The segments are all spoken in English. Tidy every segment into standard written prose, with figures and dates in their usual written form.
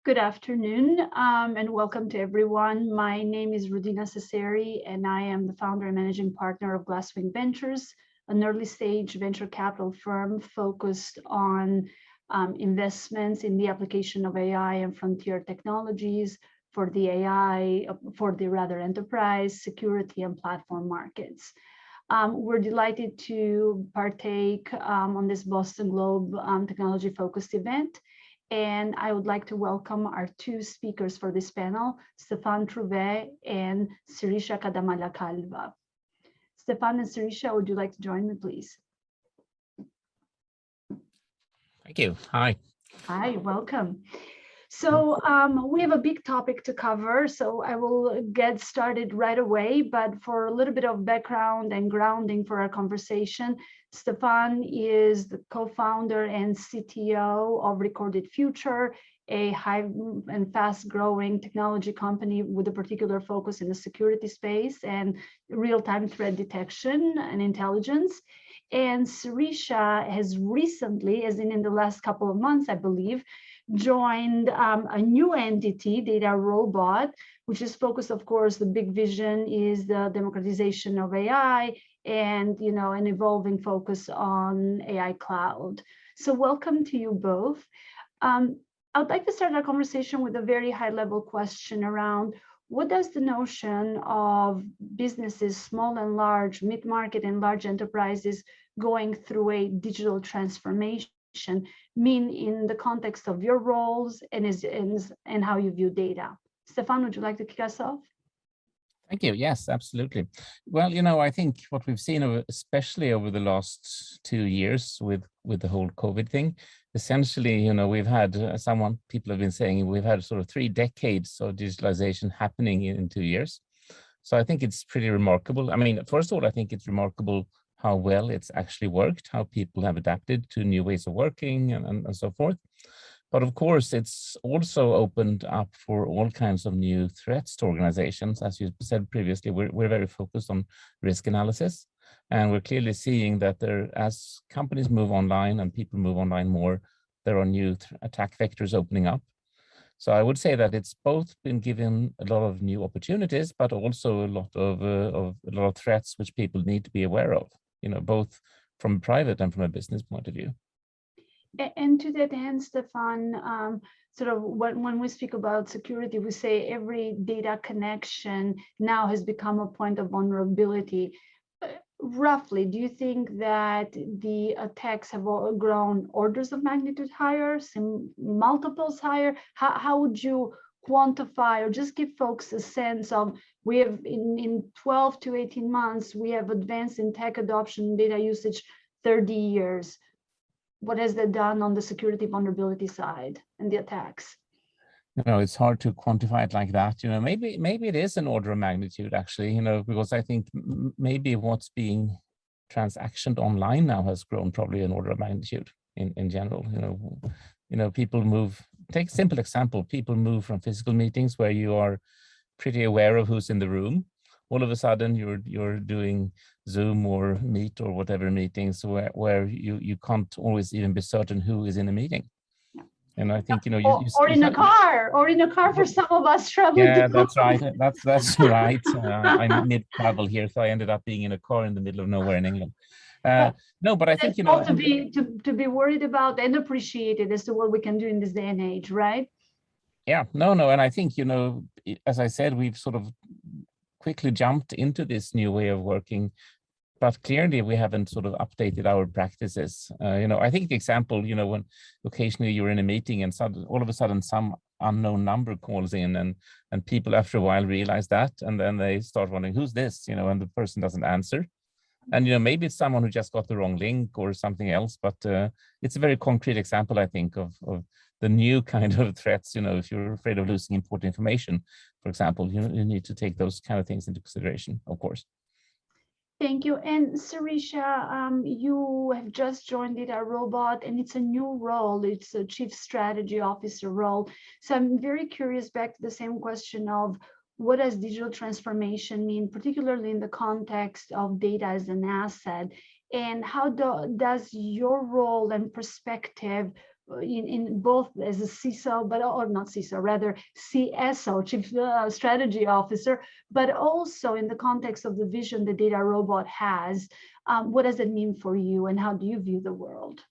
Good afternoon and welcome to everyone. My name is Rudina Cesari and I am the founder and managing partner of Glasswing Ventures, an early stage venture capital firm focused on investments in the application of AI and frontier technologies for the enterprise, security and platform markets. We're delighted to partake on this Boston Globe technology focused event. And I would like to welcome our two speakers for this panel, Stéphane Trouvé and Sirisha Kadamala-Kalva. Stéphane and Sirisha, would you like to join me, please? Thank you. Hi. Hi, welcome. So we have a big topic to cover, so I will get started right away. But for a little bit of background and grounding for our conversation, Stéphane is the co-founder and CTO of Recorded Future, a high and fast-growing technology company with a particular focus in the security space and real-time threat detection and intelligence. And Sirisha has recently, as in the last couple of months, I believe, joined a new entity, Data Robot, which is focused, of course, the big vision is the democratization of AI and, an evolving focus on AI cloud. So welcome to you both. I would like to start our conversation with a very high level question around what does the notion of businesses, small and large, mid-market and large enterprises going through a digital transformation mean in the context of your roles and how you view data? Stéphane, would you like to kick us off? Thank you. Yes, absolutely. Well, I think what we've seen, especially over the last 2 years with the whole COVID thing, essentially, we've had people have been saying we've had sort of 3 decades of digitalization happening in 2 years. So I think it's pretty remarkable. I mean, first of all, I think it's remarkable how well it's actually worked, how people have adapted to new ways of working and so forth. But of course, it's also opened up for all kinds of new threats to organizations. As you said previously, we're very focused on risk analysis. And we're clearly seeing that as companies move online and people move online more, there are new attack vectors opening up. So I would say that it's both been given a lot of new opportunities, but also a lot of threats which people need to be aware of, both from a private and from a business point of view. And to that end, Stéphane, sort of when we speak about security, we say every data connection now has become a point of vulnerability. Roughly, do you think that the attacks have grown orders of magnitude higher, some multiples higher? How would you quantify or just give folks a sense of we have in 12 to 18 months, we have advanced in tech adoption, data usage 30 years. What has that done on the security vulnerability side and the attacks? It's hard to quantify it like that. Maybe it is an order of magnitude, actually, because I think maybe what's being transactioned online now has grown probably an order of magnitude in general. People move, take a simple example, people move from physical meetings where you are pretty aware of who's in the room. All of a sudden you're doing Zoom or Meet or whatever meetings where you can't always even be certain who is in a meeting. And I think, or in a car for some of us traveling. Yeah, that's right. That's right. I'm mid-travel here, so I ended up being in a car in the middle of nowhere in England. No, but I think, to be worried about and appreciated as to what we can do in this day and age, right? Yeah, no. And I think, as I said, we've sort of quickly jumped into this new way of working, but clearly we haven't sort of updated our practices. I think the example, when occasionally you're in a meeting and all of a sudden some unknown number calls in and people after a while realize that, and then they start wondering, who's this, and the person doesn't answer. And, maybe it's someone who just got the wrong link or something else, but it's a very concrete example, I think, of the new kind of threats. If you're afraid of losing important information, for example, you need to take those kind of things into consideration, of course. Thank you. And Sirisha, you have just joined Data Robot, and it's a new role. It's a Chief Strategy Officer role. So I'm very curious, back to the same question of what does digital transformation mean, particularly in the context of data as an asset, and how does your role and perspective in both as a CISO, but or not CISO, rather CSO, Chief Strategy Officer, but also in the context of the vision the data robot has. What does it mean for you, and how do you view the world?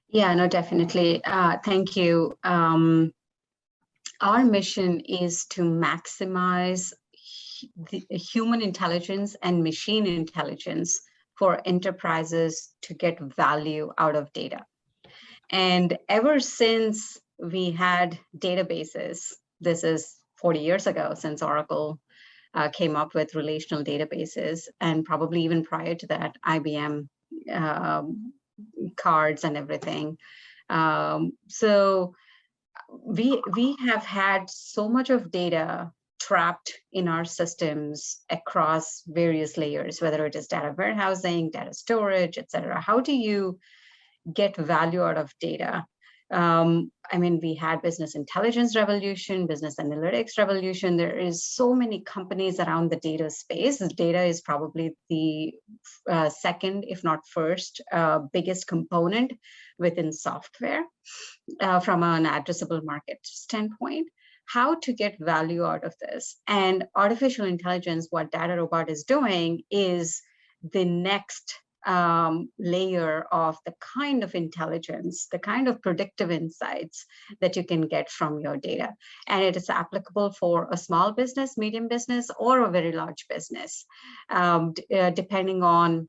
Yeah, no, definitely. Thank you. Our mission is to maximize the human intelligence and machine intelligence for enterprises to get value out of data. And ever since we had databases, this is 40 years ago since Oracle came up with relational databases, and probably even prior to that, IBM cards and everything. So we have had so much of data trapped in our systems across various layers, whether it is data warehousing, data storage, et cetera. How do you get value out of data? I mean, we had business intelligence revolution, business analytics revolution. There is so many companies around the data space. Data is probably the second, if not first, biggest component within software from an addressable market standpoint. How to get value out of this. And artificial intelligence, what Data Robot is doing, is the next layer of the kind of intelligence, the kind of predictive insights that you can get from your data. And it is applicable for a small business, medium business, or a very large business, depending on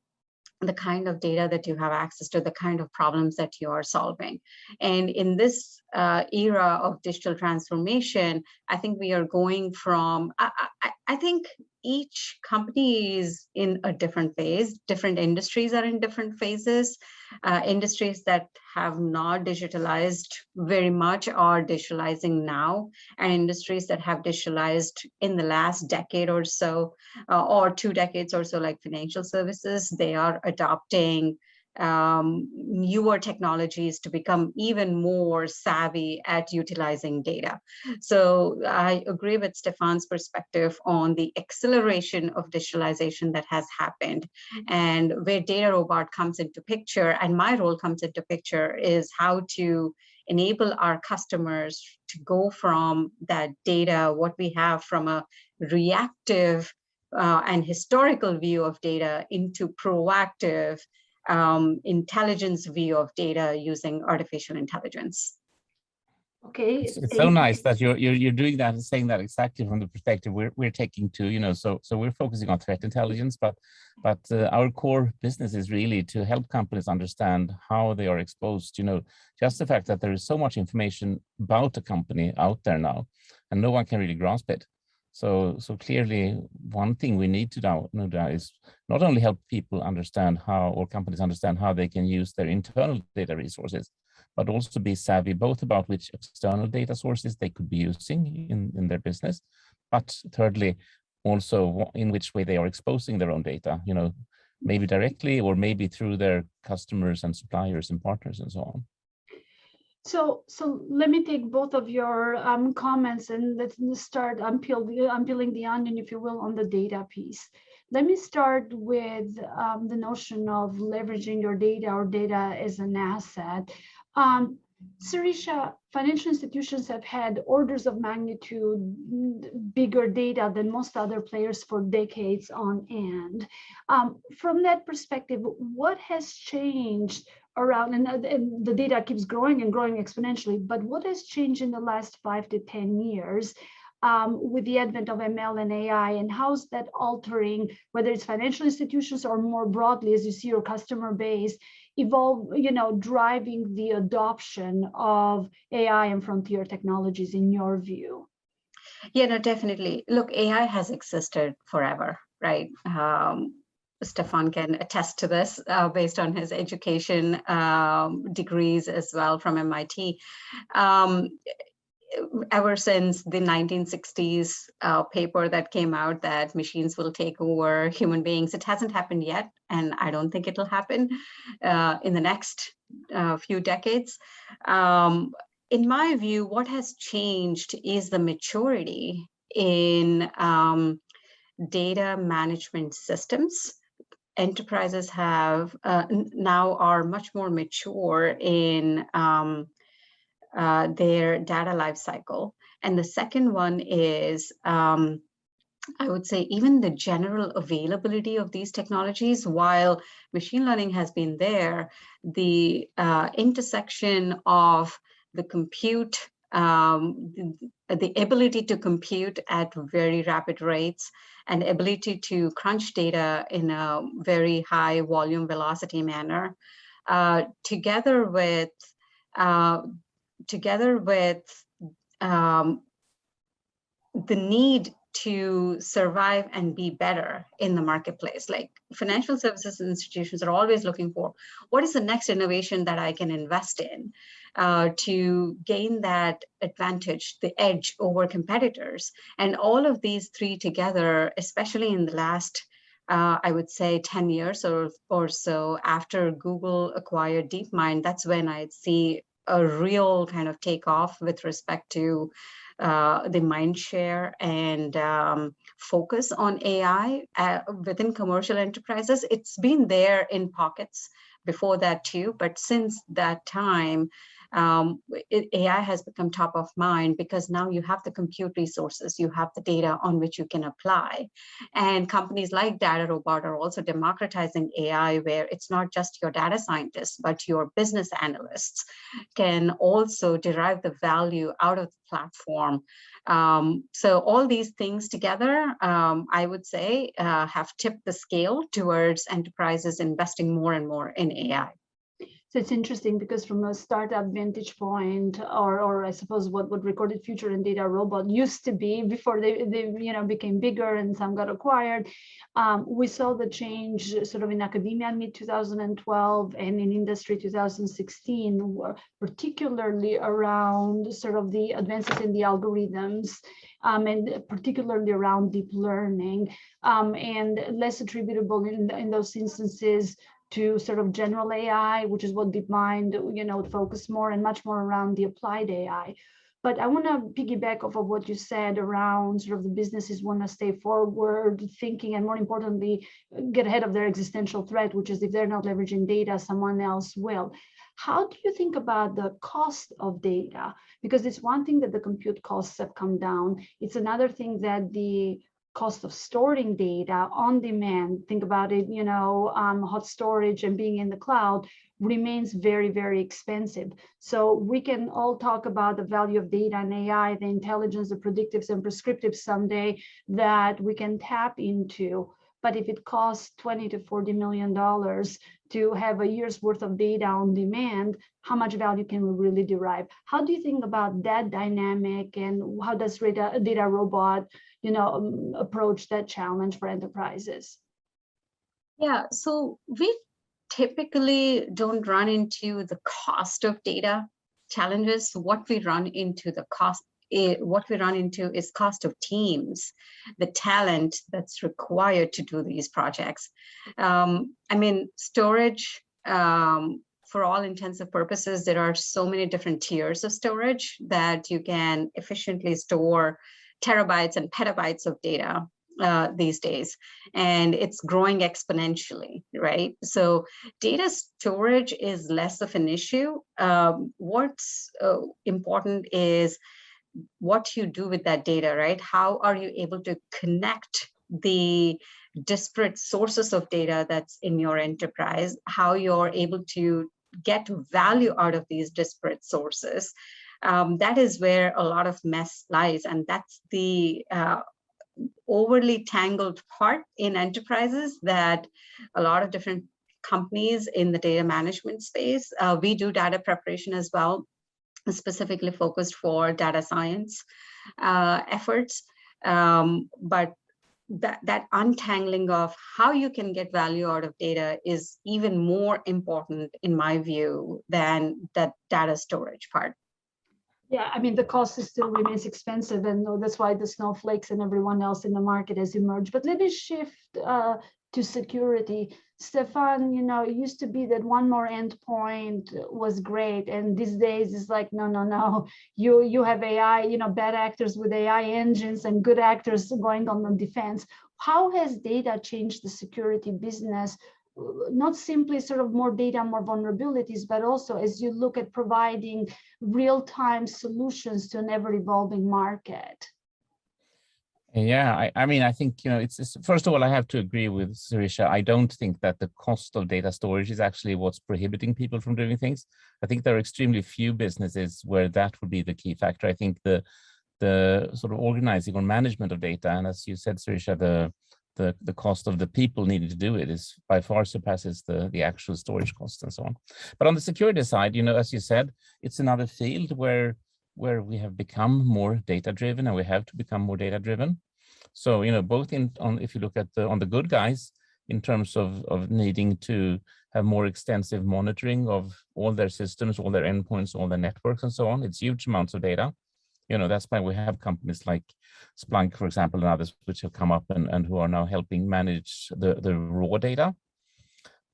the kind of data that you have access to, the kind of problems that you are solving. And in this era of digital transformation, I think we are going from, I think each company is in a different phase. Different industries are in different phases. Industries that have not digitalized very much are digitalizing now, and industries that have digitalized in the last decade or so, or 2 decades or so, like financial services, they are adopting newer technologies to become even more savvy at utilizing data. So I agree with Stefan's perspective on the acceleration of digitalization that has happened, and where Data Robot comes into picture, and my role comes into picture, is how to enable our customers to go from that data, what we have from a reactive and historical view of data, into proactive intelligence view of data using artificial intelligence. Okay, it's so nice that you're doing that and saying that exactly from the perspective we're taking to, you know, so we're focusing on threat intelligence, but our core business is really to help companies understand how they are exposed. You know, just the fact that there is so much information about a company out there now, and no one can really grasp it. So clearly, one thing we need to know is not only help people understand how, or companies understand how they can use their internal data resources, but also be savvy both about which external data sources they could be using in their business. But thirdly, also in which way they are exposing their own data, you know, maybe directly or maybe through their customers and suppliers and partners and so on. So let me take both of your comments, and let's start unpeeling the onion, if you will, on the data piece. Let me start with the notion of leveraging your data, or data as an asset. Sirisha, financial institutions have had orders of magnitude bigger data than most other players for decades on end. From that perspective, what has changed around, and the data keeps growing and growing exponentially, but what has changed in the last 5 to 10 years with the advent of ML and AI, and how's that altering, whether it's financial institutions or more broadly, as you see your customer base evolve, you know, driving the adoption of AI and frontier technologies in your view? Yeah, no, definitely. Look, AI has existed forever, right? Stefan can attest to this based on his education degrees as well from MIT. Ever since the 1960s paper that came out that machines will take over human beings, it hasn't happened yet, and I don't think it'll happen in the next few decades. In my view, what has changed is the maturity in data management systems. enterprises have now are much more mature in their data lifecycle. And the second one is, I would say, even the general availability of these technologies. While machine learning has been there, the intersection of the compute, the ability to compute at very rapid rates, and ability to crunch data in a very high volume velocity manner, together with the need to survive and be better in the marketplace. Like financial services institutions are always looking for, what is the next innovation that I can invest in to gain that advantage, the edge over competitors? And all of these three together, especially in the last, I would say 10 years or so after Google acquired DeepMind, that's when I see a real kind of takeoff with respect to the mind share and focus on AI within commercial enterprises. It's been there in pockets before that too, but since that time, AI has become top of mind because now you have the compute resources, you have the data on which you can apply. And companies like DataRobot are also democratizing AI, where it's not just your data scientists, but your business analysts can also derive the value out of the platform. So all these things together, I would say, have tipped the scale towards enterprises investing more and more in AI. So it's interesting because from a startup vantage point, or I suppose what Recorded Future and DataRobot used to be before they became bigger and some got acquired, we saw the change sort of in academia mid 2012 and in industry 2016, particularly around sort of the advances in the algorithms, and particularly around deep learning, and less attributable in those instances to sort of general AI, which is what DeepMind, focused more and much more around the applied AI. But I want to piggyback off of what you said around sort of the businesses want to stay forward thinking, and more importantly, get ahead of their existential threat, which is if they're not leveraging data, someone else will. How do you think about the cost of data? Because it's one thing that the compute costs have come down. It's another thing that the cost of storing data on demand, think about it, hot storage and being in the cloud remains very, very expensive. So we can all talk about the value of data and AI, the intelligence, the predictives and prescriptives someday that we can tap into. But if it costs $20 to $40 million to have a year's worth of data on demand, how much value can we really derive? How do you think about that dynamic, and how does DataRobot, approach that challenge for enterprises? Yeah, so we typically don't run into the cost of data challenges. What we run into is cost of teams, the talent that's required to do these projects. Storage, for all intents and purposes, there are so many different tiers of storage that you can efficiently store terabytes and petabytes of data these days, and it's growing exponentially, right? So data storage is less of an issue. What's important is what you do with that data, right? How are you able to connect the disparate sources of data that's in your enterprise, how you're able to get value out of these disparate sources? That is where a lot of mess lies, and that's the overly tangled part in enterprises that a lot of different companies in the data management space, we do data preparation as well, specifically focused for data science efforts. But that untangling of how you can get value out of data is even more important, in my view, than that data storage part. Yeah, I mean, the cost still remains expensive, and that's why the snowflakes and everyone else in the market has emerged. But let me shift to security. Stefan, it used to be that one more endpoint was great, and these days it's like, no, no, no. You have AI, bad actors with AI engines and good actors going on the defense. How has data changed the security business? Not simply sort of more data, more vulnerabilities, but also as you look at providing real-time solutions to an ever-evolving market. Yeah, I mean, I think, it's first of all, I have to agree with Sirisha. I don't think that the cost of data storage is actually what's prohibiting people from doing things. I think there are extremely few businesses where that would be the key factor. I think the sort of organizing or management of data, and as you said, Sirisha, the cost of the people needed to do it is by far surpasses the actual storage cost and so on. But on the security side, as you said, it's another field where we have become more data driven, and we have to become more data driven. So, both if you look at on the good guys, in terms of needing to have more extensive monitoring of all their systems, all their endpoints, all their networks and so on, it's huge amounts of data. That's why we have companies like Splunk, for example, and others which have come up and who are now helping manage the raw data.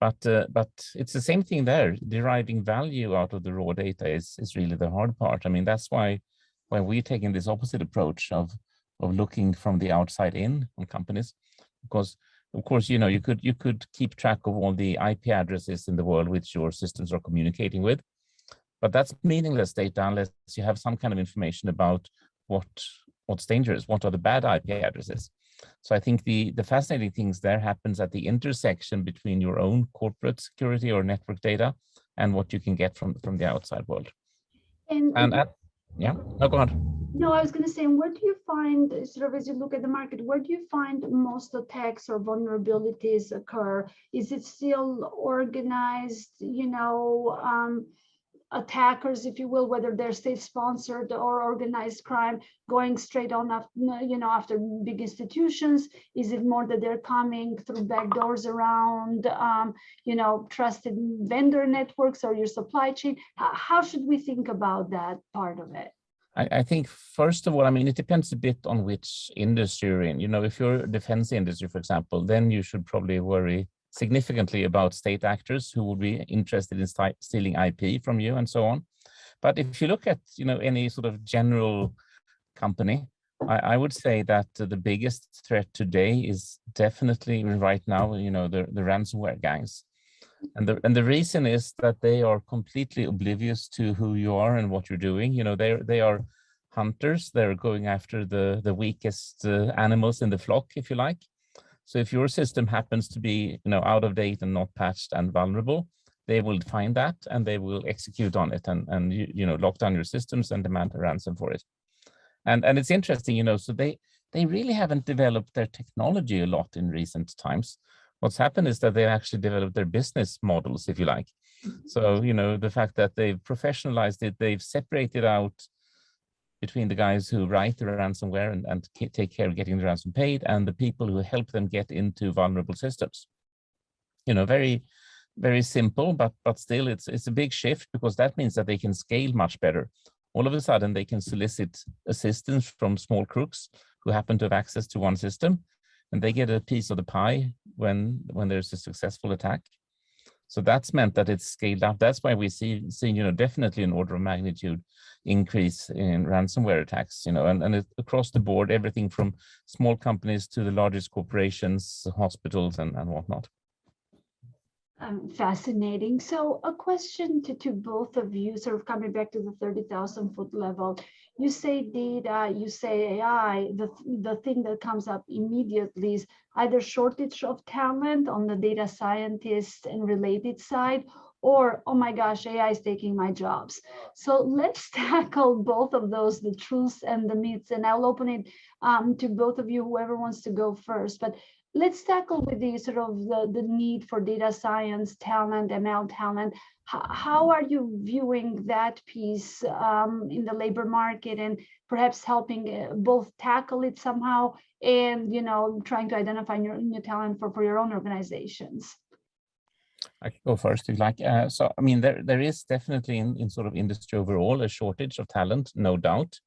But it's the same thing there. Deriving value out of the raw data is really the hard part. I mean, that's why we're taking this opposite approach of looking from the outside in on companies, because of course, you could keep track of all the IP addresses in the world which your systems are communicating with, but that's meaningless data unless you have some kind of information about what's dangerous, what are the bad IP addresses. So I think the fascinating things there happens at the intersection between your own corporate security or network data and what you can get from the outside world. Yeah, no, go on. No, I was going to say, where do you find, sort of as you look at the market, where do you find most attacks or vulnerabilities occur? Is it still organized, attackers, if you will, whether they're state-sponsored or organized crime, going straight on after big institutions? Is it more that they're coming through back doors around, trusted vendor networks or your supply chain? How should we think about that part of it? I think, first of all, I mean, it depends a bit on which industry you're in. If you're defense industry, for example, then you should probably worry significantly about state actors who would be interested in stealing IP from you and so on. But if you look at, any sort of general company, I would say that the biggest threat today is definitely right now, the ransomware gangs. And the reason is that they are completely oblivious to who you are and what you're doing. They are hunters. They're going after the weakest animals in the flock, if you like. So if your system happens to be, out of date and not patched and vulnerable, they will find that and they will execute on it and lock down your systems and demand a ransom for it. And it's interesting, so they really haven't developed their technology a lot in recent times. What's happened is that they actually developed their business models, if you like. So, the fact that they've professionalized it, they've separated out between the guys who write the ransomware and take care of getting the ransom paid and the people who help them get into vulnerable systems. Very, very simple, but still it's a big shift, because that means that they can scale much better. All of a sudden, they can solicit assistance from small crooks who happen to have access to one system, and they get a piece of the pie when there's a successful attack. So that's meant that it's scaled up. That's why we see definitely an order of magnitude increase in ransomware attacks, and across the board, everything from small companies to the largest corporations, hospitals, and whatnot. Fascinating. So a question to both of you, sort of coming back to the 30,000 foot level. You say data, you say AI, the thing that comes up immediately is either shortage of talent on the data scientist and related side, or, oh my gosh, AI is taking my jobs. So let's tackle both of those, the truths and the myths, and I'll open it to both of you, whoever wants to go first. But let's tackle with the sort of the need for data science talent, ML talent. How are you viewing that piece in the labor market, and perhaps helping both tackle it somehow and trying to identify new talent for your own organizations? I could go first if you like. So, I mean, there is definitely in sort of industry overall a shortage of talent, no doubt.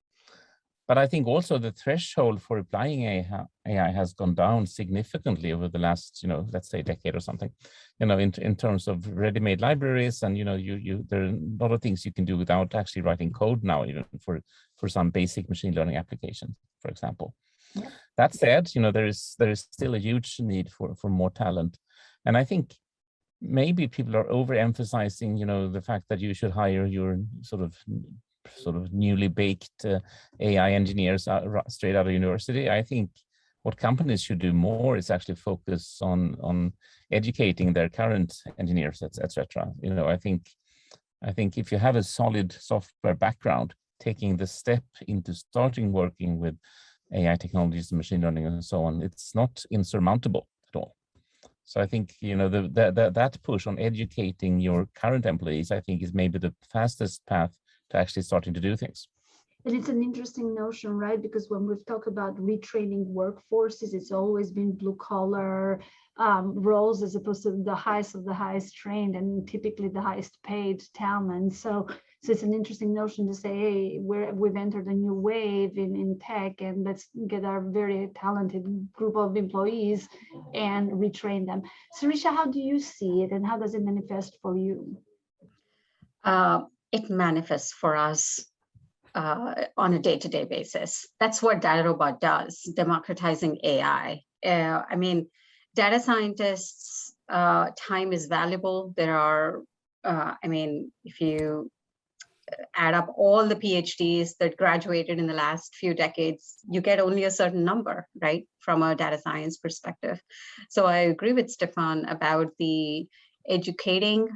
But I think also the threshold for applying AI has gone down significantly over the last, let's say decade or something, in terms of ready-made libraries, and there are a lot of things you can do without actually writing code now, even for some basic machine learning applications, for example. Yeah. That said, there is still a huge need for more talent, and I think maybe people are overemphasizing, the fact that you should hire your sort of newly baked AI engineers straight out of university. I think what companies should do more is actually focus on educating their current engineers, etc. I think if you have a solid software background, taking the step into starting working with AI technologies and machine learning and so on, it's not insurmountable at all. So I think that push on educating your current employees, I think, is maybe the fastest path to actually starting to do things. And it's an interesting notion, right? Because when we've talked about retraining workforces, it's always been blue collar roles as opposed to the highest of the highest trained and typically the highest paid talent. So it's an interesting notion to say, hey, we've entered a new wave in tech, and let's get our very talented group of employees and retrain them. Sirisha, how do you see it, and how does it manifest for you? It manifests for us on a day-to-day basis. That's what DataRobot does, democratizing AI. I mean, data scientists' time is valuable. There are, if you add up all the PhDs that graduated in the last few decades, you get only a certain number, right, from a data science perspective. So I agree with Stefan about the educating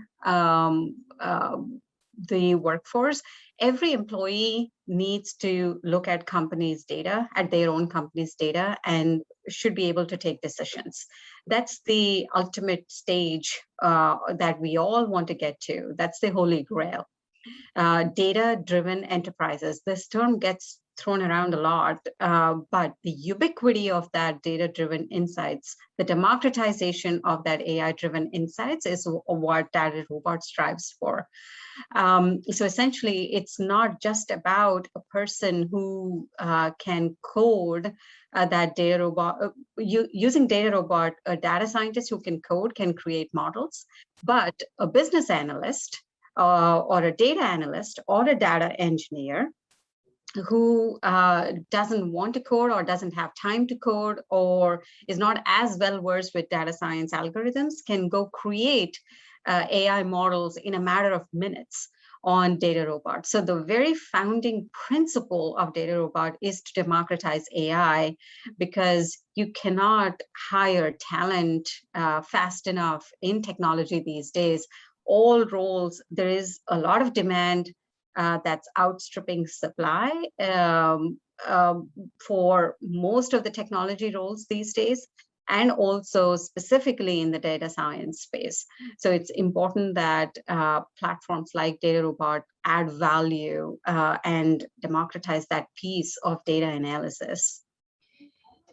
the workforce. Every employee needs to look at companies' data, at their own company's data, and should be able to take decisions. That's the ultimate stage that we all want to get to. That's the holy grail. Data-driven enterprises. This term gets thrown around a lot, but the ubiquity of that data-driven insights, the democratization of that AI-driven insights is what DataRobot strives for. So essentially, it's not just about a person who can code that DataRobot. Using DataRobot, a data scientist who can code can create models, but a business analyst or a data analyst or a data engineer who doesn't want to code or doesn't have time to code or is not as well versed with data science algorithms can go create AI models in a matter of minutes on DataRobot. So the very founding principle of DataRobot is to democratize AI, because you cannot hire talent fast enough in technology these days. All roles, there is a lot of demand that's outstripping supply for most of the technology roles these days, and also specifically in the data science space. So it's important that platforms like DataRobot add value and democratize that piece of data analysis.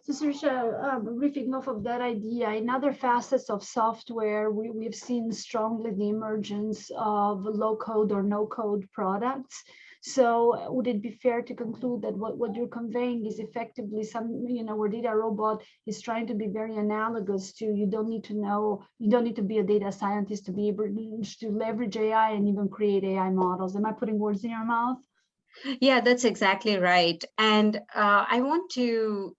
So Sirisha, riffing off of that idea, in other facets of software, we've seen strongly the emergence of low-code or no-code products. So would it be fair to conclude that what you're conveying is effectively where DataRobot is trying to be very analogous to, you don't need to be a data scientist to be able to leverage AI and even create AI models. Am I putting words in your mouth? Yeah, that's exactly right. And I want to,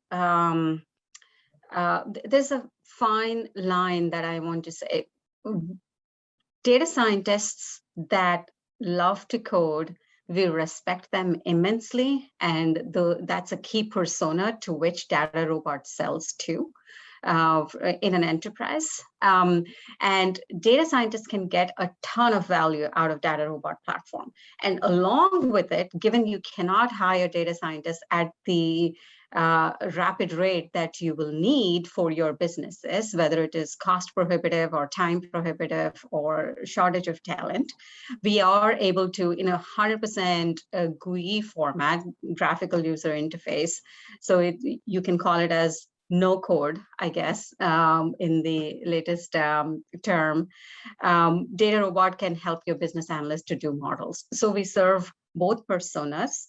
there's a fine line that I want to say. Data scientists that love to code, we respect them immensely. And that's a key persona to which DataRobot sells to. In an enterprise. And data scientists can get a ton of value out of DataRobot platform. And along with it, given you cannot hire data scientists at the rapid rate that you will need for your businesses, whether it is cost prohibitive or time prohibitive or shortage of talent, we are able to, in a 100% GUI format, graphical user interface. So you can call it as no code, I guess, in the latest term, Data Robot can help your business analyst to do models. So we serve both personas.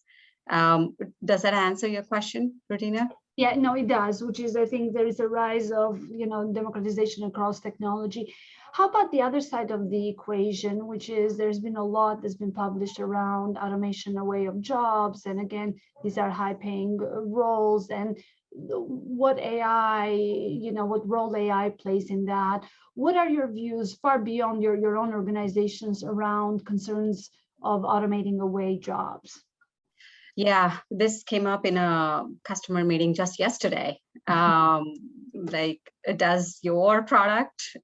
Does that answer your question, Rutina? Yeah, no, it does, which is, I think there is a rise of, democratization across technology. How about the other side of the equation, which is there's been a lot that's been published around automation away of jobs. And again, these are high paying roles, and what AI, what role AI plays in that. What are your views far beyond your own organizations around concerns of automating away jobs? Yeah, this came up in a customer meeting just yesterday. Like, does your product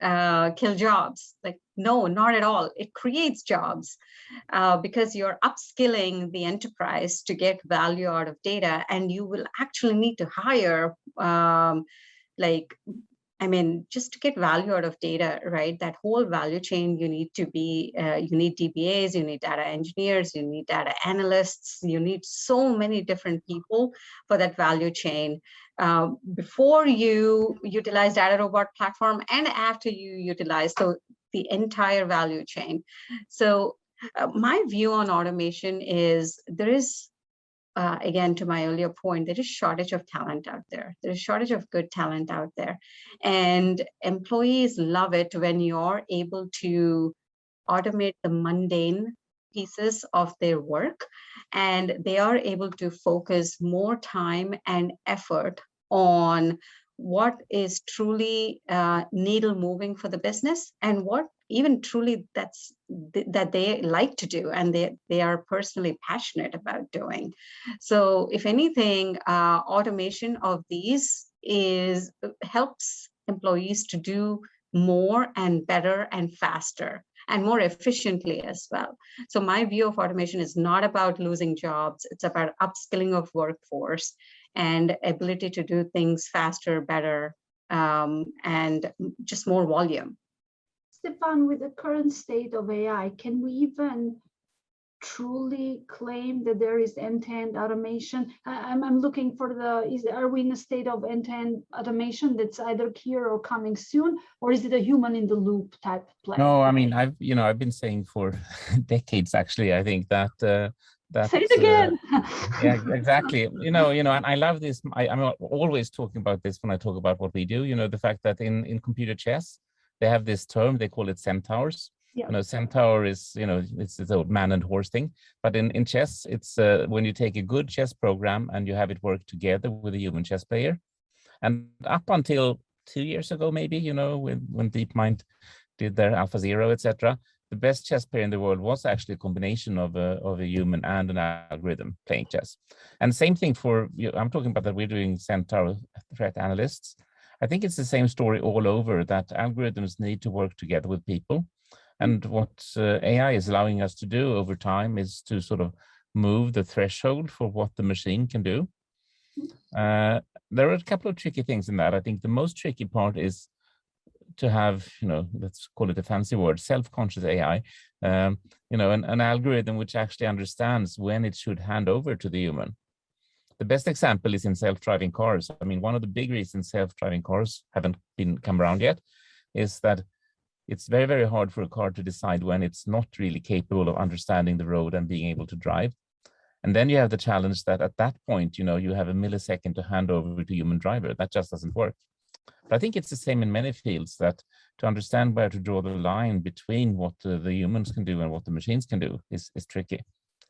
kill jobs? Like, no, not at all. It creates jobs because you're upskilling the enterprise to get value out of data, and you will actually need to hire just to get value out of data, right? That whole value chain, you need DBAs, you need data engineers, you need data analysts, you need so many different people for that value chain. Before you utilize Data Robot platform and after you utilize, so the entire value chain. So my view on automation is there is, again, to my earlier point, there is shortage of talent out there. There is shortage of good talent out there. And employees love it when you're able to automate the mundane pieces of their work, and they are able to focus more time and effort on what is truly needle moving for the business, and what even truly that they like to do and they are personally passionate about doing. So if anything, automation of these helps employees to do more and better and faster and more efficiently as well. So my view of automation is not about losing jobs. It's about upskilling of workforce and ability to do things faster, better, and just more volume. Stefan, with the current state of AI, can we even truly claim that there is end-to-end automation? I'm looking for are we in a state of end-to-end automation that's either here or coming soon, or is it a human in the loop type play? No, I mean, I've been saying for decades, actually, I think that say it again. Yeah, exactly. And I love this. I'm always talking about this when I talk about what we do. The fact that in computer chess, they have this term, they call it centaurs. Yeah. Centaur is, it's this old man and horse thing. But in chess, it's when you take a good chess program and you have it work together with a human chess player. And up until 2 years ago, maybe, when DeepMind did their AlphaZero, etc., the best chess player in the world was actually a combination of a human and an algorithm playing chess. And same thing for, I'm talking about that we're doing centaur threat analysts. I think it's the same story all over, that algorithms need to work together with people. And what AI is allowing us to do over time is to sort of move the threshold for what the machine can do. There are a couple of tricky things in that. I think the most tricky part is to have, let's call it a fancy word, self-conscious AI, an algorithm which actually understands when it should hand over to the human. The best example is in self-driving cars. I mean, one of the big reasons self-driving cars haven't come around yet is that it's very, very hard for a car to decide when it's not really capable of understanding the road and being able to drive. And then you have the challenge that at that point, you have a millisecond to hand over to human driver. That just doesn't work. But I think it's the same in many fields, that to understand where to draw the line between what the humans can do and what the machines can do is tricky.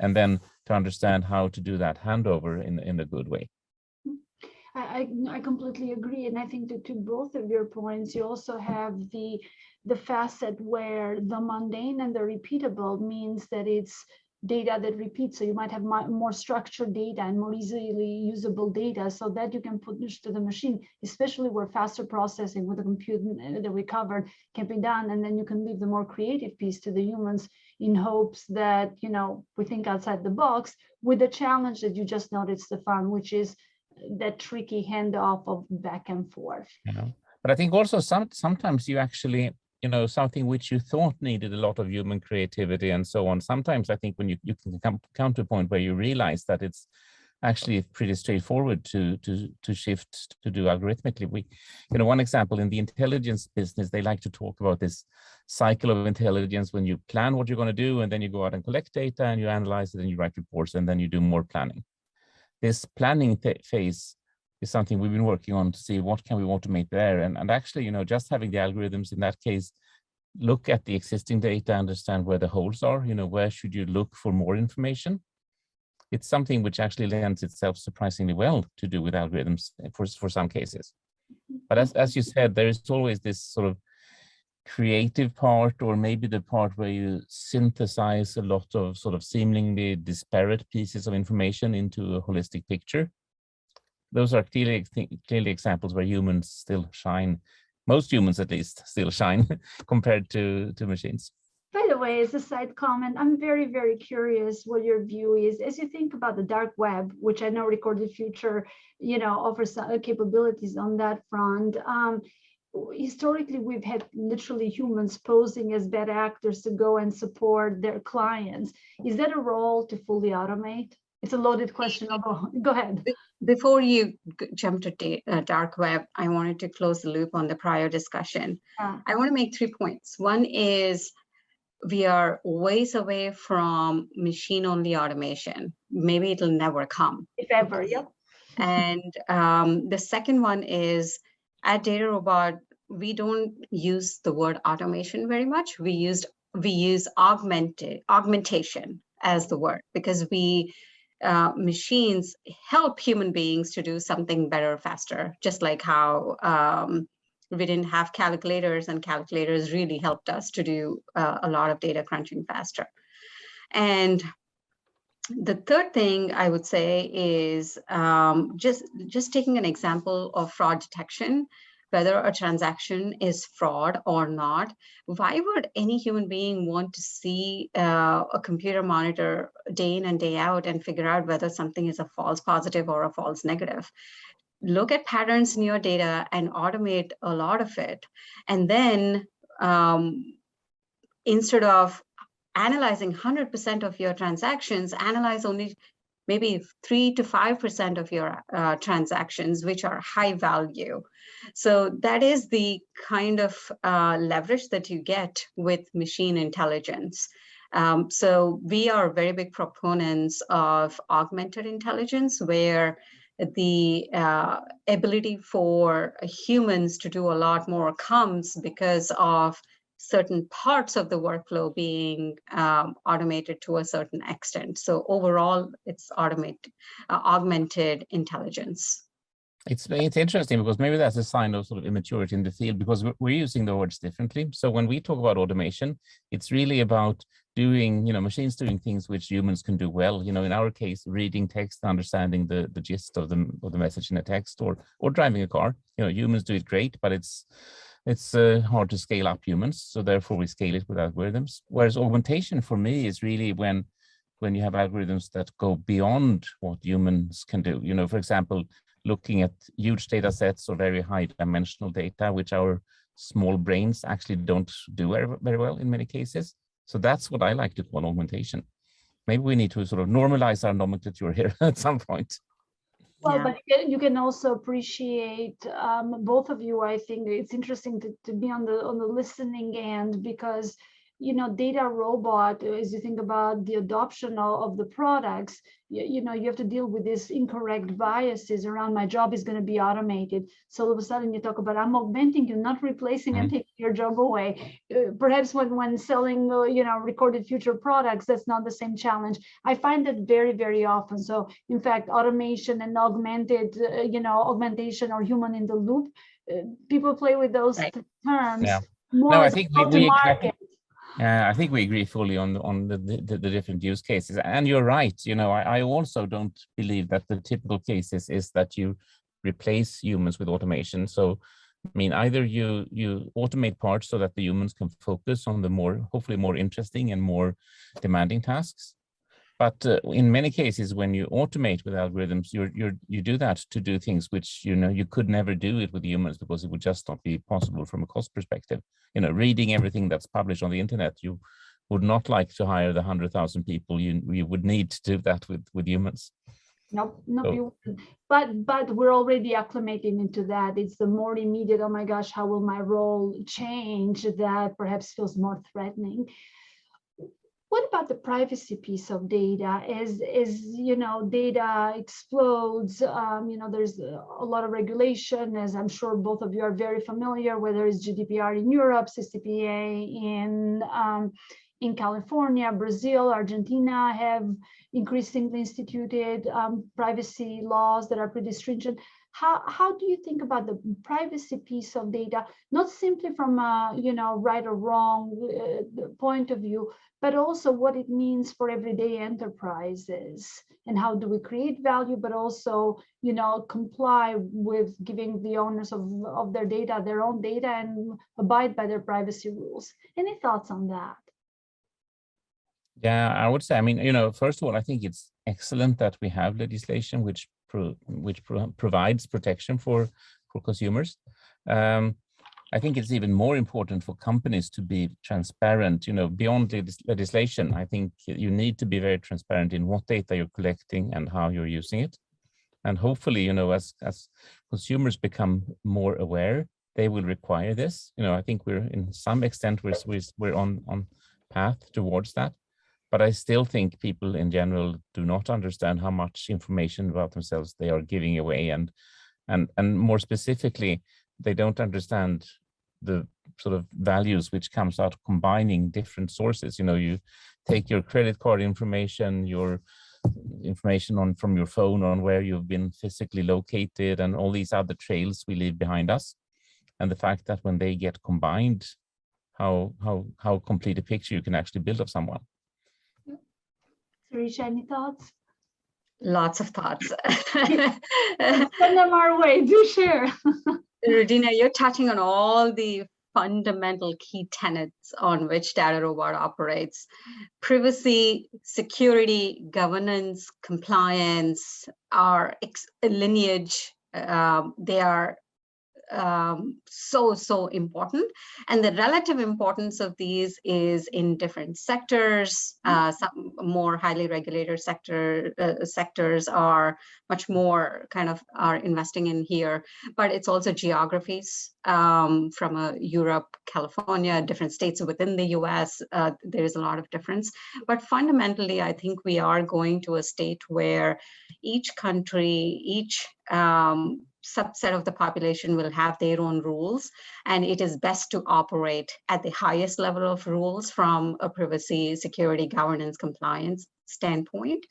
And then to understand how to do that handover in a good way. I completely agree. And I think that to both of your points, you also have the facet where the mundane and the repeatable means that it's data that repeats. So you might have more structured data and more easily usable data, so that you can push to the machine, especially where faster processing with the compute that we covered can be done. And then you can leave the more creative piece to the humans in hopes that, we think outside the box, with the challenge that you just noted, Stefan, which is that tricky handoff of back and forth. But I think also sometimes you actually, something which you thought needed a lot of human creativity and so on. Sometimes I think when you can come to a point where you realize that it's actually pretty straightforward to shift to do algorithmically. One example in the intelligence business, they like to talk about this cycle of intelligence when you plan what you're going to do, and then you go out and collect data and you analyze it and you write reports, and then you do more planning. This planning phase is something we've been working on to see what can we automate there. And actually, just having the algorithms in that case, look at the existing data, understand where the holes are, where should you look for more information. It's something which actually lends itself surprisingly well to do with algorithms for some cases. But as you said, there is always this sort of creative part, or maybe the part where you synthesize a lot of sort of seemingly disparate pieces of information into a holistic picture. Those are clearly examples where humans still shine. Most humans, at least, still shine compared to machines. By the way, as a side comment, I'm very, very curious what your view is as you think about the dark web, which I know Recorded Future, offers capabilities on that front. Historically, we've had literally humans posing as bad actors to go and support their clients. Is that a role to fully automate? It's a loaded question. Go ahead. Before you jump to dark web, I wanted to close the loop on the prior discussion. I want to make 3 points. One is, we are ways away from machine-only automation. Maybe it'll never come. If ever, yep. And the second one is, at Data Robot, we don't use the word automation very much. We use augmentation as the word, because machines help human beings to do something better, faster, just like how we didn't have calculators, and calculators really helped us to do a lot of data crunching faster. And the third thing I would say is just taking an example of fraud detection, whether a transaction is fraud or not. Why would any human being want to see a computer monitor day in and day out and figure out whether something is a false positive or a false negative? Look at patterns in your data and automate a lot of it. And then instead of analyzing 100% of your transactions, analyze only maybe 3 to 5% of your transactions, which are high value. So that is the kind of leverage that you get with machine intelligence. So we are very big proponents of augmented intelligence, where the ability for humans to do a lot more comes because of certain parts of the workflow being automated to a certain extent. So overall, it's augmented intelligence. It's interesting, because maybe that's a sign of sort of immaturity in the field, because we're using the words differently. So when we talk about automation, it's really about doing, machines doing things which humans can do well. In our case, reading text, understanding the gist of the message in a text, or driving a car. Humans do it great, but it's hard to scale up humans. So therefore we scale it with algorithms. Whereas augmentation for me is really when you have algorithms that go beyond what humans can do. For example, looking at huge data sets or very high dimensional data, which our small brains actually don't do very well in many cases. So that's what I like to call augmentation. Maybe we need to sort of normalize our nomenclature here at some point. Well, yeah. But you can also appreciate both of you. I think it's interesting to be on the listening end, because Data Robot, as you think about the adoption of the products, you have to deal with these incorrect biases around my job is going to be automated. So all of a sudden you talk about, I'm augmenting you, not replacing and taking your job away. Perhaps when selling, Recorded Future products, that's not the same challenge. I find that very, very often. So in fact, automation and augmentation or human in the loop, people play with those terms. Yeah. More no, I think we I think we agree fully on the different use cases, and you're right. I also don't believe that the typical cases is that you replace humans with automation. So, either you automate parts so that the humans can focus on the hopefully more interesting and more demanding tasks. But in many cases, when you automate with algorithms, you do that to do things which you could never do it with humans, because it would just not be possible from a cost perspective. Reading everything that's published on the internet, you would not like to hire the 100,000 people you would need to do that with humans. Nope, nope, So, you wouldn't. But we're already acclimating into that. It's the more immediate, oh my gosh, how will my role change, that perhaps feels more threatening. What about the privacy piece of data? Data explodes. There's a lot of regulation, as I'm sure both of you are very familiar, whether it's GDPR in Europe, CCPA in California, Brazil, Argentina have increasingly instituted privacy laws that are pretty stringent. How do you think about the privacy piece of data, not simply from a right or wrong point of view, but also what it means for everyday enterprises, and how do we create value, but also, comply with giving the owners of their data, their own data, and abide by their privacy rules. Any thoughts on that? yeah, I would say, I mean, first of all, I think it's excellent that we have legislation which provides protection for consumers. I think it's even more important for companies to be transparent, beyond the legislation. I think you need to be very transparent in what data you're collecting and how you're using it. And hopefully, as consumers become more aware, they will require this. I think we're in some extent, we're on path towards that. But I still think people in general do not understand how much information about themselves they are giving away. And more specifically, they don't understand the sort of values which comes out of combining different sources. You take your credit card information, your information from your phone on where you've been physically located, and all these other trails we leave behind us. And the fact that when they get combined, how complete a picture you can actually build of someone. Sarisha, any thoughts? Lots of thoughts. Send them our way, do share. Regina, you're touching on all the fundamental key tenets on which DataRobot operates. Privacy, security, governance, compliance, our lineage, they are so important, and the relative importance of these is in different sectors. Some more highly regulated sectors are much more kind of are investing in here, but it's also geographies. From Europe, California, different states within the US, there is a lot of difference. But fundamentally, I think we are going to a state where each country, each subset of the population will have their own rules, and it is best to operate at the highest level of rules from a privacy, security, governance, compliance standpoint.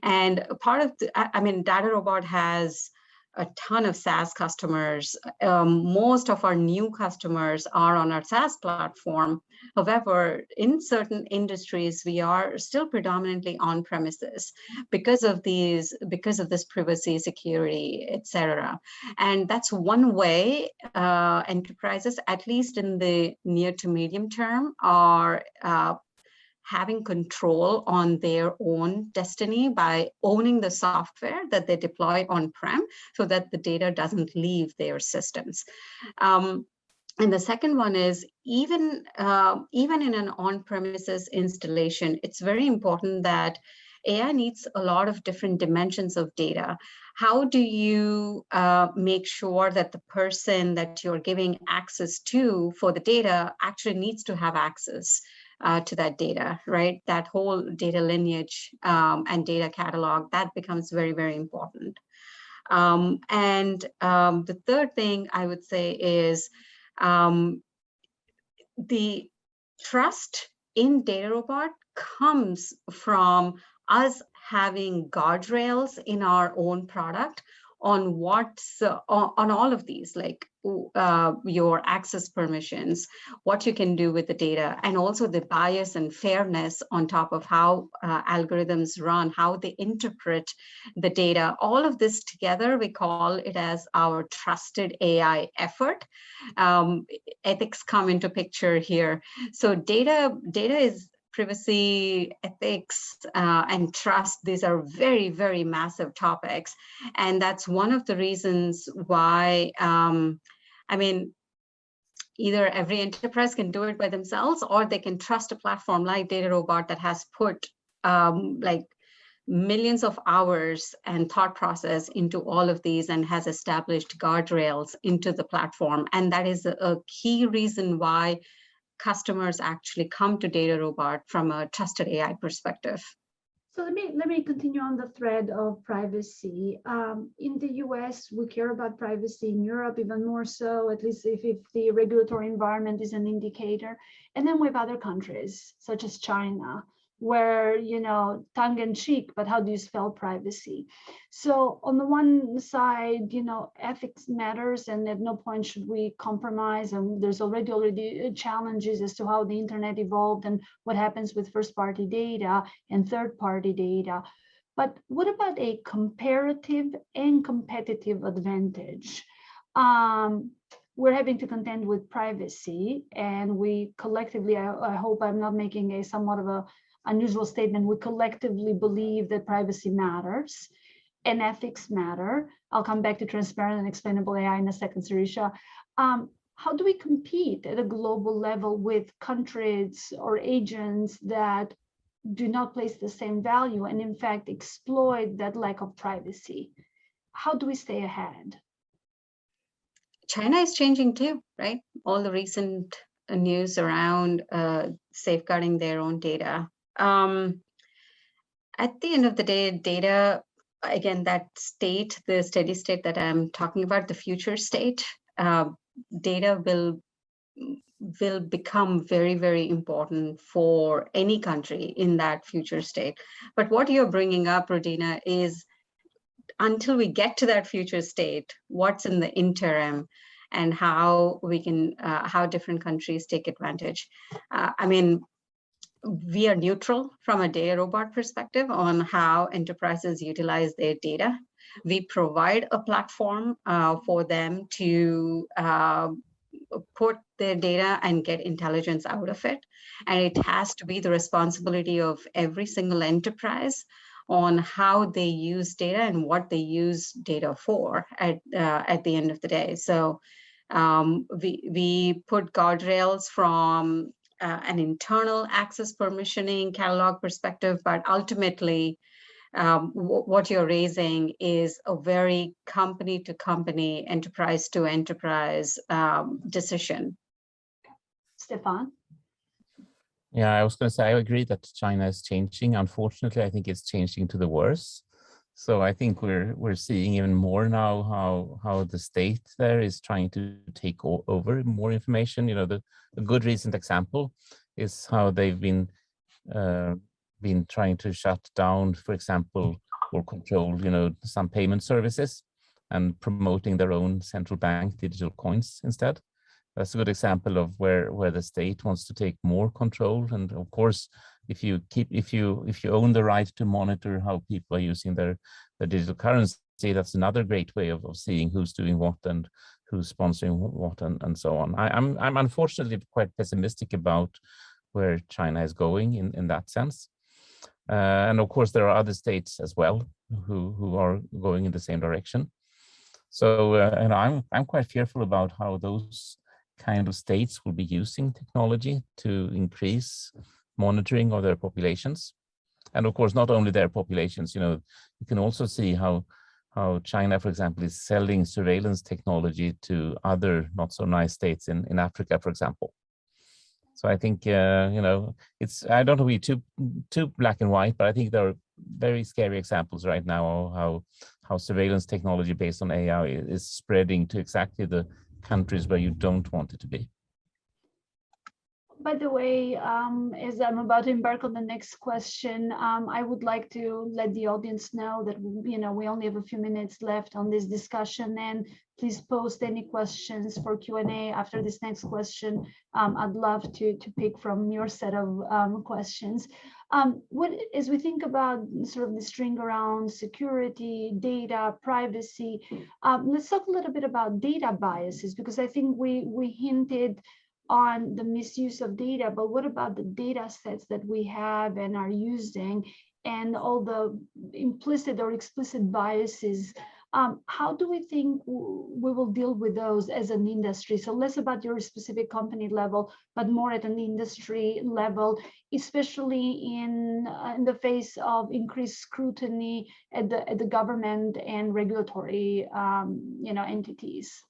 And part of DataRobot has a ton of SaaS customers. Most of our new customers are on our SaaS platform. However, in certain industries, we are still predominantly on premises because of this privacy, security, etc. And that's one way enterprises, at least in the near to medium term, are having control on their own destiny by owning the software that they deploy on-prem so that the data doesn't leave their systems. And the second one is even in an on-premises installation, it's very important that AI needs a lot of different dimensions of data. How do you make sure that the person that you're giving access to for the data actually needs to have access to that data, right? That whole data lineage and data catalog, that becomes very, very important. The third thing I would say is the trust in DataRobot comes from us having guardrails in our own product on on all of these, like your access permissions, what you can do with the data, and also the bias and fairness on top of how algorithms run, how they interpret the data. All of this together, we call it as our trusted AI effort. Ethics come into picture here. So data is privacy, ethics, and trust. These are very, very massive topics. And that's one of the reasons why, either every enterprise can do it by themselves, or they can trust a platform like DataRobot that has put millions of hours and thought process into all of these and has established guardrails into the platform. And that is a key reason why customers actually come to DataRobot from a trusted AI perspective. So let me continue on the thread of privacy. In the US, we care about privacy. In Europe, even more so, at least if the regulatory environment is an indicator. And then we have other countries, such as China, where, you know, tongue in cheek, but how do you spell privacy? So on the one side, you know, ethics matters, and at no point should we compromise. And there's already challenges as to how the internet evolved and what happens with first-party data and third-party data. But what about a comparative and competitive advantage? We're having to contend with privacy, and we collectively, I hope I'm not making a somewhat of a unusual statement, we collectively believe that privacy matters and ethics matter. I'll come back to transparent and explainable AI in a second, Sirisha. How do we compete at a global level with countries or agents that do not place the same value and in fact exploit that lack of privacy? How do we stay ahead? China is changing too, right? All the recent news around safeguarding their own data. At the end of the day, data, again, that state, the steady state that I'm talking about, the future state, data will become very, very important for any country in that future state. But what you're bringing up, Rodina, is until we get to that future state, what's in the interim and how we can, how different countries take advantage. I mean, we are neutral from a DataRobot perspective on how enterprises utilize their data. We provide a platform for them to put their data and get intelligence out of it. And it has to be the responsibility of every single enterprise on how they use data and what they use data for at the end of the day. So we put guardrails from an internal access permissioning catalog perspective, but ultimately what you're raising is a very company to company, enterprise to enterprise decision. Stefan? Yeah, I was going to say, I agree that China is changing. Unfortunately, I think it's changing to the worse. So I think we're seeing even more now how the state there is trying to take over more information. You know, a good recent example is how they've been trying to shut down, for example, or control, you know, some payment services and promoting their own central bank digital coins instead. That's a good example of where the state wants to take more control. And of course, if you own the right to monitor how people are using their digital currency, that's another great way of seeing who's doing what and who's sponsoring what and so on. I'm unfortunately quite pessimistic about where China is going in that sense. And of course, there are other states as well who are going in the same direction. So and I'm quite fearful about how those kind of states will be using technology to increase monitoring of their populations. And of course, not only their populations, you know, you can also see how China, for example, is selling surveillance technology to other not so nice states in Africa, for example. So I think, you know, I don't want to be too black and white, but I think there are very scary examples right now of how surveillance technology based on AI is spreading to exactly the countries where you don't want it to be. By the way, as I'm about to embark on the next question, I would like to let the audience know that, you know, we only have a few minutes left on this discussion, and please post any questions for Q&A after this next question. I'd love to pick from your set of questions. As we think about sort of the string around security, data, privacy, let's talk a little bit about data biases, because I think we hinted on the misuse of data, but what about the data sets that we have and are using, and all the implicit or explicit biases How do we think we will deal with those as an industry? So less about your specific company level, but more at an industry level, especially in the face of increased scrutiny at the government and regulatory entities.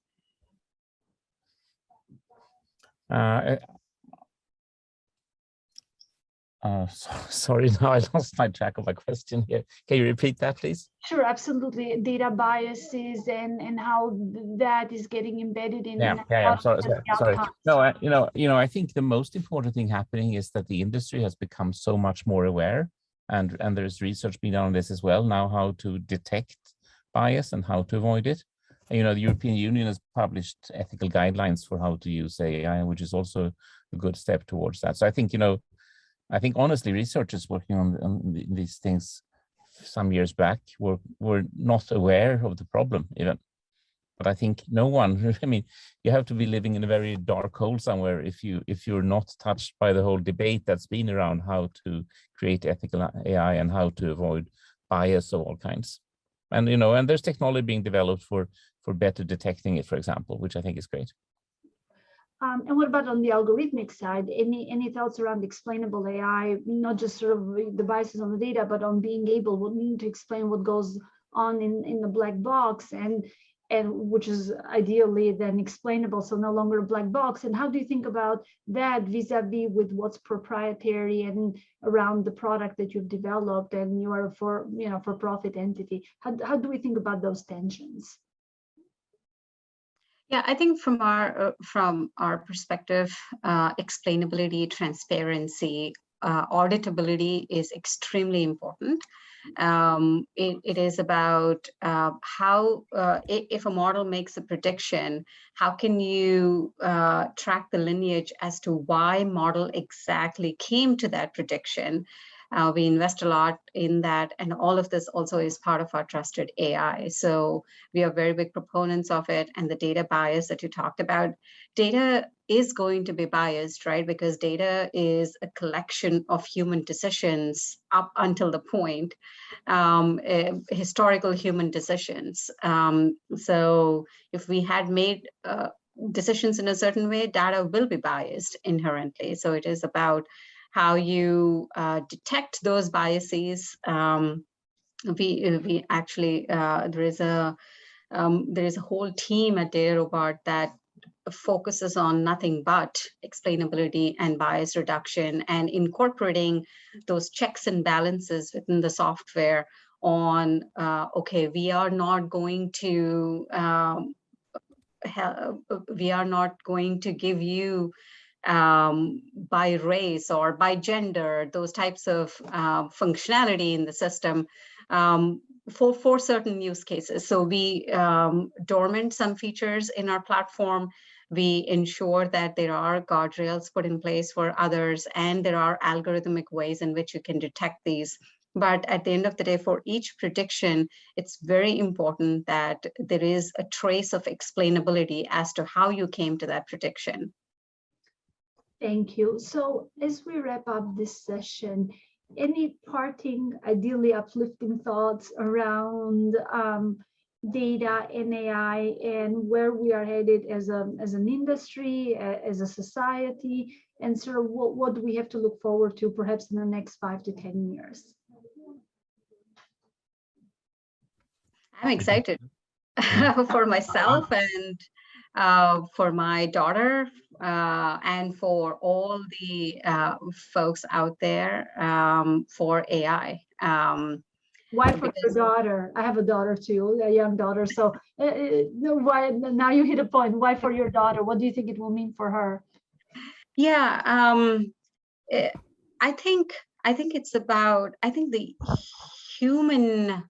Sorry, now I lost my track of my question here. Can you repeat that, please? Sure, absolutely. Data biases and how that is getting embedded in. Sorry. No, I think the most important thing happening is that the industry has become so much more aware, and there's research being done on this as well now, how to detect bias and how to avoid it. And, the European Union has published ethical guidelines for how to use AI, which is also a good step towards that. So I think, honestly, researchers working on these things some years back were not aware of the problem even. But I think no one, I mean, you have to be living in a very dark hole somewhere if you're not touched by the whole debate that's been around how to create ethical AI and how to avoid bias of all kinds. And, and there's technology being developed for better detecting it, for example, which I think is great. And what about on the algorithmic side? Any thoughts around explainable AI, not just sort of the biases on the data, but on being able to explain what goes on in the black box, and which is ideally then explainable, so no longer a black box. And how do you think about that vis-a-vis with what's proprietary and around the product that you've developed and you are for profit entity? How do we think about those tensions? Yeah, I think from our perspective, explainability, transparency, auditability is extremely important. It is about how, if a model makes a prediction, how can you track the lineage as to why model exactly came to that prediction? We invest a lot in that, and all of this also is part of our trusted AI. So we are very big proponents of it. And the data bias that you talked about, data is going to be biased, right? Because data is a collection of human decisions up until the point, historical human decisions. So if we had made decisions in a certain way, data will be biased inherently. So it is about how you detect those biases. We actually there is a whole team at DataRobot that focuses on nothing but explainability and bias reduction, and incorporating those checks and balances within the software on okay, we are not going to give you by race or by gender, those types of functionality in the system for certain use cases. So we dormant some features in our platform. We ensure that there are guardrails put in place for others, and there are algorithmic ways in which you can detect these. But at the end of the day, for each prediction, it's very important that there is a trace of explainability as to how you came to that prediction. Thank you. So as we wrap up this session, any parting, ideally uplifting thoughts around data and AI and where we are headed as an industry, as a society, and sort of what do we have to look forward to perhaps in the next 5 to 10 years? I'm excited for myself and for my daughter, and for all the folks out there for AI. Why for your daughter? I have a daughter too, a young daughter. So why, now you hit a point. Why for your daughter? What do you think it will mean for her? Yeah, I think it's about, the human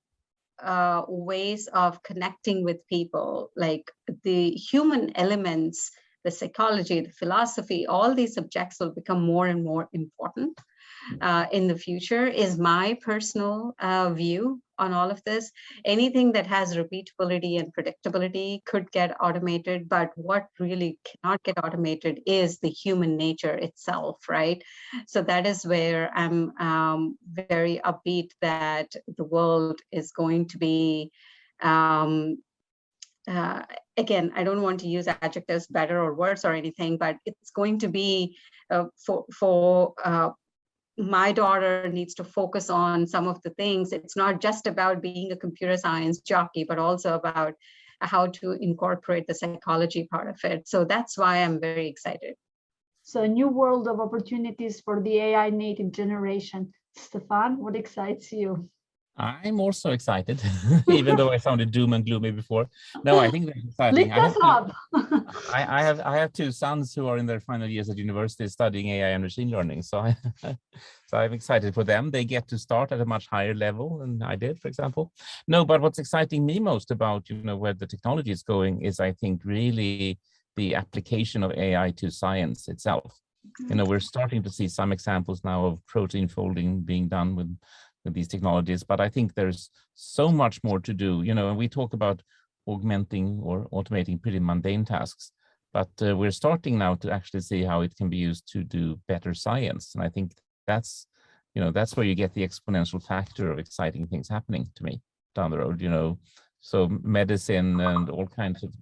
ways of connecting with people, like the human elements, the psychology, the philosophy, all these subjects will become more and more important in the future, is my personal view on all of this. Anything that has repeatability and predictability could get automated, but what really cannot get automated is the human nature itself, right? So that is where I'm very upbeat that the world is going to be Again, I don't want to use adjectives, better or worse or anything, but it's going to be for my daughter needs to focus on some of the things. It's not just about being a computer science jockey, but also about how to incorporate the psychology part of it. So that's why I'm very excited. So a new world of opportunities for the AI native generation. Stefan, what excites you? I'm also excited, even though I sounded doom and gloomy before. No, I think that's exciting. Lift us up. I have two sons who are in their final years at university studying AI and machine learning. So I'm excited for them. They get to start at a much higher level than I did, for example. No, but what's exciting me most about, where the technology is going is, I think, really the application of AI to science itself. We're starting to see some examples now of protein folding being done with these technologies, but I think there's so much more to do, and we talk about augmenting or automating pretty mundane tasks, but we're starting now to actually see how it can be used to do better science. And I think that's where you get the exponential factor of exciting things happening to me down the road, so medicine and all kinds of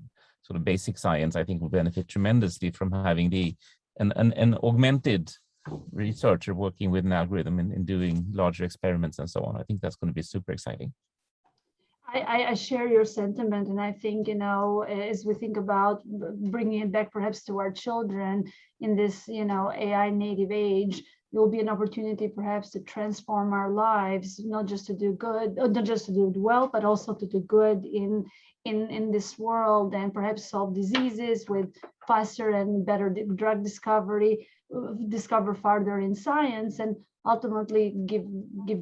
sort of basic science, I think, will benefit tremendously from having an augmented researcher working with an algorithm in doing larger experiments and so on. I think that's going to be super exciting. I share your sentiment, and I think, as we think about bringing it back perhaps to our children in this, AI native age, there will be an opportunity perhaps to transform our lives, not just to do good, not just to do well, but also to do good in this world, and perhaps solve diseases with faster and better drug discovery, discover farther in science, and ultimately give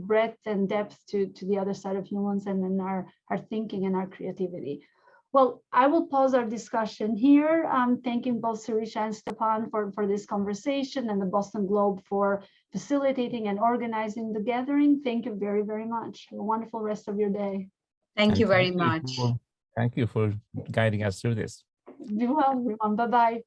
breadth and depth to the other side of humans, and then our thinking and our creativity. Well, I will pause our discussion here. Thanking both Sirisha and Stepan for this conversation, and the Boston Globe for facilitating and organizing the gathering. Thank you very, very much. Have a wonderful rest of your day. Thank you very much. Thank you for guiding us through this. Be well, everyone. Bye-bye.